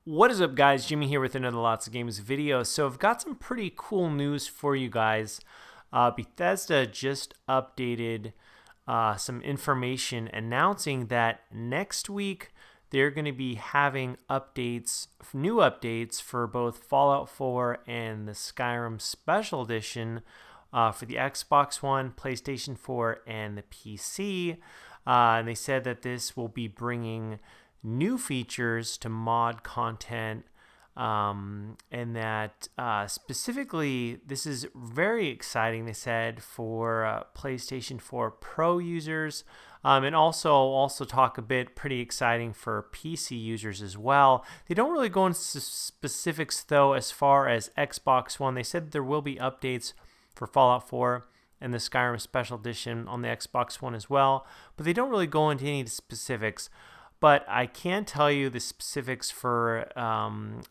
What is up, guys? Jimmy here with another Lots of Games video. So I've got some pretty cool news for you guys. Bethesda just updated some information announcing that next week they're going to be having new updates for both Fallout 4 and the Skyrim Special Edition for the Xbox One, PlayStation 4, and the PC. And they said that this will be bringing new features to mod content, and that specifically this is very exciting, they said, for PlayStation 4 Pro users, and also talk a bit pretty exciting for PC users as well. They don't really go into specifics though as far as Xbox One. They said there will be updates for Fallout 4 and the Skyrim Special Edition on the Xbox One as well, but they don't really go into any specifics. But I can tell you the specifics for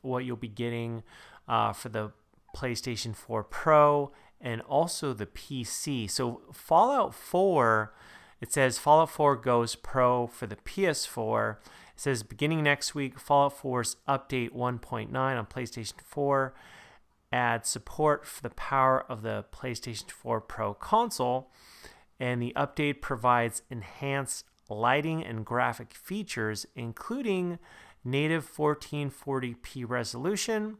what you'll be getting for the PlayStation 4 Pro and also the PC. So Fallout 4, it says Fallout 4 goes Pro for the PS4. It says beginning next week, Fallout 4's Update 1.9 on PlayStation 4 adds support for the power of the PlayStation 4 Pro console. And the update provides enhanced lighting and graphic features, including native 1440p resolution,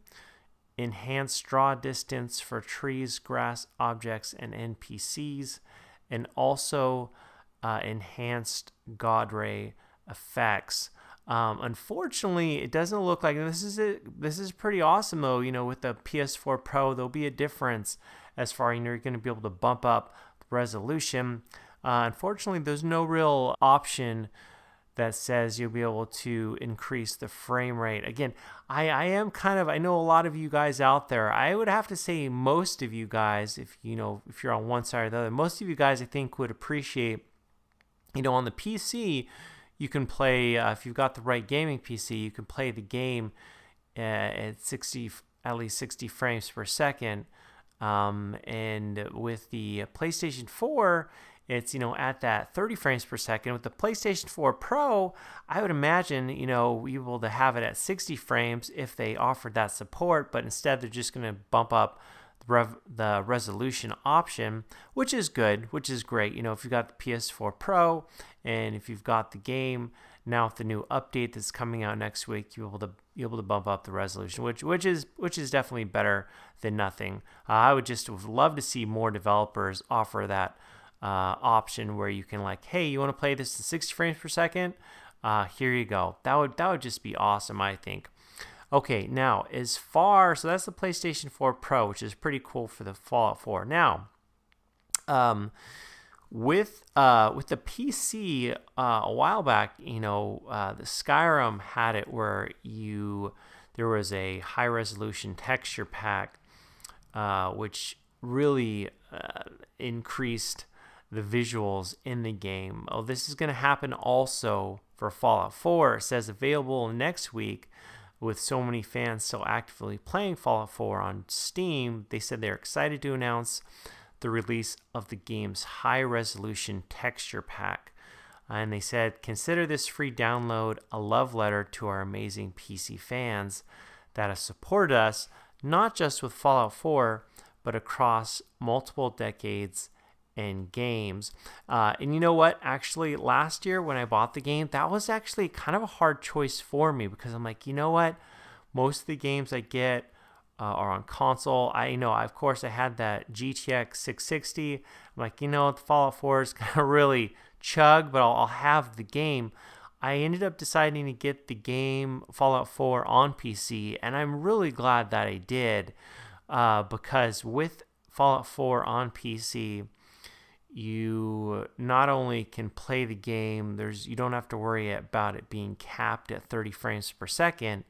enhanced draw distance for trees, grass, objects, and NPCs, and also enhanced God ray effects. Unfortunately, it doesn't look like this is it. This is pretty awesome though. With the PS4 Pro, there'll be a difference as far you're going to be able to bump up the resolution. Unfortunately, there's no real option that says you'll be able to increase the frame rate. Again, I know a lot of you guys out there, I would have to say most of you guys, if you're on one side or the other, most of you guys I think would appreciate, on the PC, you can play, if you've got the right gaming PC, you can play the game at least 60 frames per second. And with the PlayStation 4, it's at that 30 frames per second. With the PlayStation 4 Pro, I would imagine be able to have it at 60 frames if they offered that support, but instead they're just going to bump up the resolution option, which is good, which is great. If you've got the PS4 Pro and if you've got the game now with the new update that's coming out next week, you'll be able to bump up the resolution, which is definitely better than nothing. I would love to see more developers offer that option where you can hey, you want to play this at 60 frames per second? Here you go. That would just be awesome, I think. Okay, now so that's the PlayStation 4 Pro, which is pretty cool for the Fallout 4. Now, with the PC, a while back, the Skyrim had it where there was a high resolution texture pack, which really increased the visuals in the game. Oh, this is going to happen also for Fallout 4. It says available next week. With so many fans still actively playing Fallout 4 on Steam, they said they're excited to announce the release of the game's high-resolution texture pack. And they said, consider this free download a love letter to our amazing PC fans that have supported us, not just with Fallout 4, but across multiple decades and games. And you know what? Actually, last year when I bought the game, that was actually kind of a hard choice for me because I'm like, you know what? Most of the games I get are on console. Of course, I had that GTX 660. I'm like, the Fallout 4 is going to really chug, but I'll have the game. I ended up deciding to get the game Fallout 4 on PC, and I'm really glad that I did because with Fallout 4 on PC, you not only can play the game, you don't have to worry about it being capped at 30 frames per second.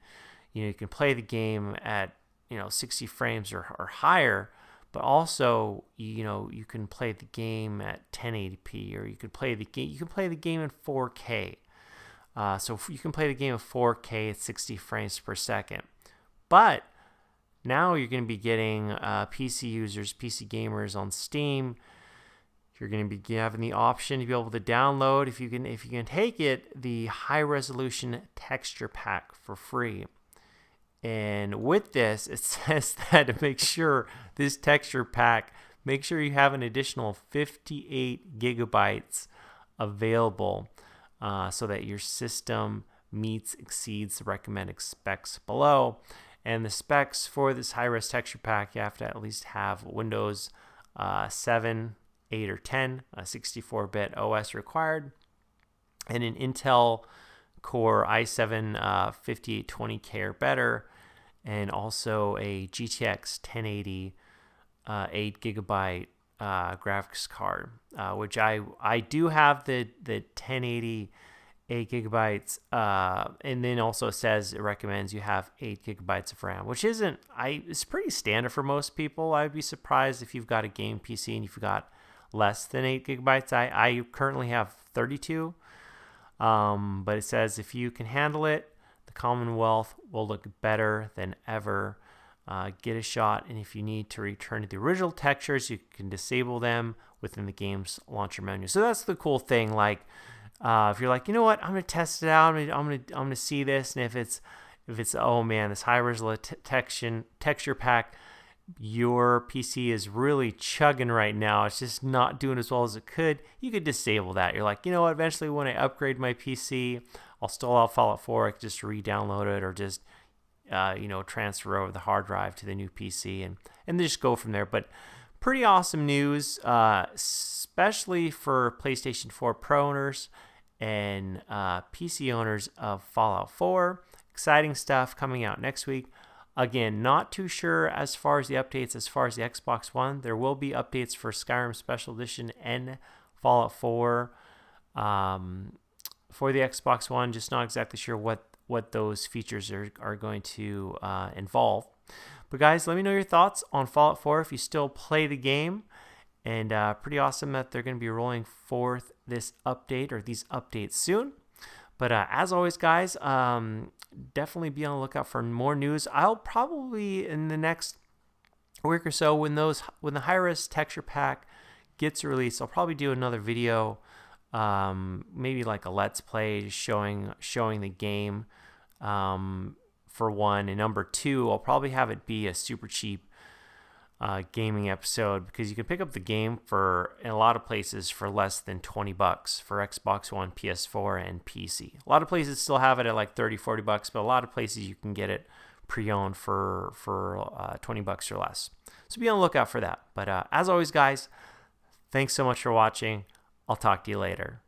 You can play the game at 60 frames or higher, but also you can play the game at 1080p, or you can play the game in 4K. So you can play the game in 4K at 60 frames per second. But now you're going to be getting PC users, PC gamers on Steam. You're going to be having the option to be able to download, if you can take it, the high resolution texture pack for free. And with this, it says that to make sure this texture pack, make sure you have an additional 58 gigabytes available so that your system exceeds the recommended specs below. And the specs for this high-res texture pack, you have to at least have Windows 7, 8, or 10, a 64-bit OS required, and an Intel Core i7 5820K or better, and also a GTX 1080 8 gigabyte graphics card, which I do have the 1080 8 gigabytes, and then also says it recommends you have 8 gigabytes of RAM, which it's pretty standard for most people. I'd be surprised if you've got a game PC and you've got less than 8 gigabytes. I currently have 32, but it says if you can handle it, the Commonwealth will look better than ever. Get a shot, and if you need to return to the original textures, you can disable them within the game's launcher menu. So that's the cool thing. Like, if you're like, you know what, I'm gonna test it out. I'm gonna see this, and if it's oh man, this high resolution texture pack, your PC is really chugging right now. It's just not doing as well as it could. You could disable that. You're like, you know what, eventually when I upgrade my PC, I'll still have Fallout 4. I can just re-download it or just transfer over the hard drive to the new PC and just go from there. But pretty awesome news, especially for PlayStation 4 Pro owners and PC owners of Fallout 4. Exciting stuff coming out next week. Again, not too sure as far as the updates as far as the Xbox One. There will be updates for Skyrim Special Edition and Fallout 4 for the Xbox One. Just not exactly sure what those features are going to involve. But guys, let me know your thoughts on Fallout 4 if you still play the game. And pretty awesome that they're going to be rolling forth this update or these updates soon. But as always, guys, definitely be on the lookout for more news. I'll probably in the next week or so when the high-res texture pack gets released, I'll probably do another video, maybe like a let's play showing the game. For one, and number two, I'll probably have it be a super cheap gaming episode, because you can pick up the game in a lot of places for less than $20 for Xbox One, PS4, and PC. A lot of places still have it at like $30-$40, but a lot of places you can get it pre-owned for $20 or less. So be on the lookout for that. But as always, guys, thanks so much for watching. I'll talk to you later.